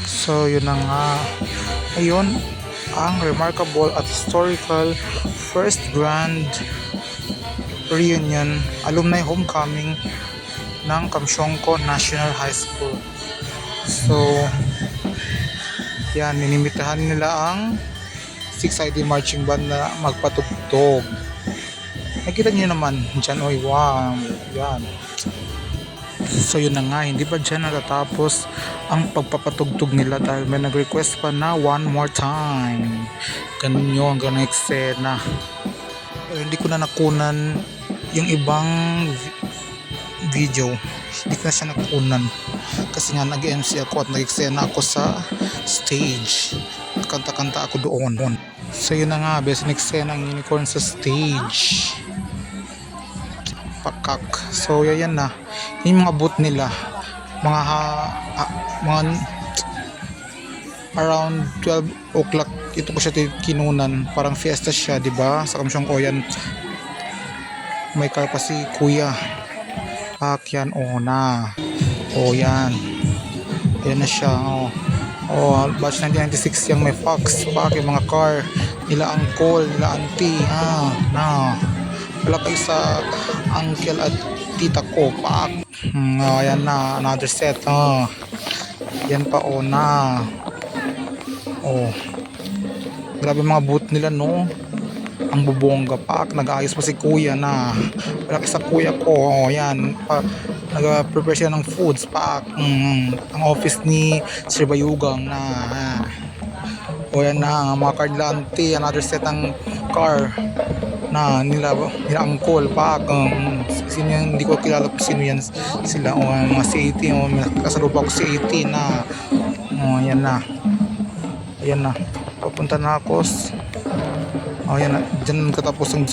So yun na nga, ayun ang remarkable at historical first grand reunion alumni homecoming ng Kamsyongko National High School. So yan, ninimitahan nila ang 6ID marching band na magpatugtog. Nakita niyo naman dyan, oy, wow, yan. So yun na nga, hindi pa dyan natatapos ang pagpapatugtog nila dahil may nag-request pa na one more time. Ganun yun, ganun eksena. Hindi ko na nakunan yung ibang video, hindi ko na siya nakunan kasi nga nag-MC ako at nag-eksena ako sa stage, kanta-kanta ako doon. So yun na nga, best nag-eksena ang unicorn sa stage, pakak. So yan na yung mga booth nila, mga around 12 o'clock ito ko siya kinunan, parang fiesta siya, di ba? Sa Kamsyongko yan, may car pa si kuya pak yan, na yan, ayan na siya, batch 1996 yung may Fox pak, yung mga car nila uncle, nila auntie, wala kayo sa uncle at tita ko pak. Ayan na, another set, yan pa, grabe mga booth nila, no, ang bubongga pak. Nag-aayos pa si kuya na, wala sa kuya ko, yan nag-prepare siya ng foods pak. Ang office ni Sir Bayugang na, yan na, mga car nila auntie, another set ng car na nila uncle pak. Sino yan, hindi ko kilala kung sino yan sila, mga C18, kasalupa ko C18 na, yan na, ayan na, papunta na ako, ayan na, dyan katapos ang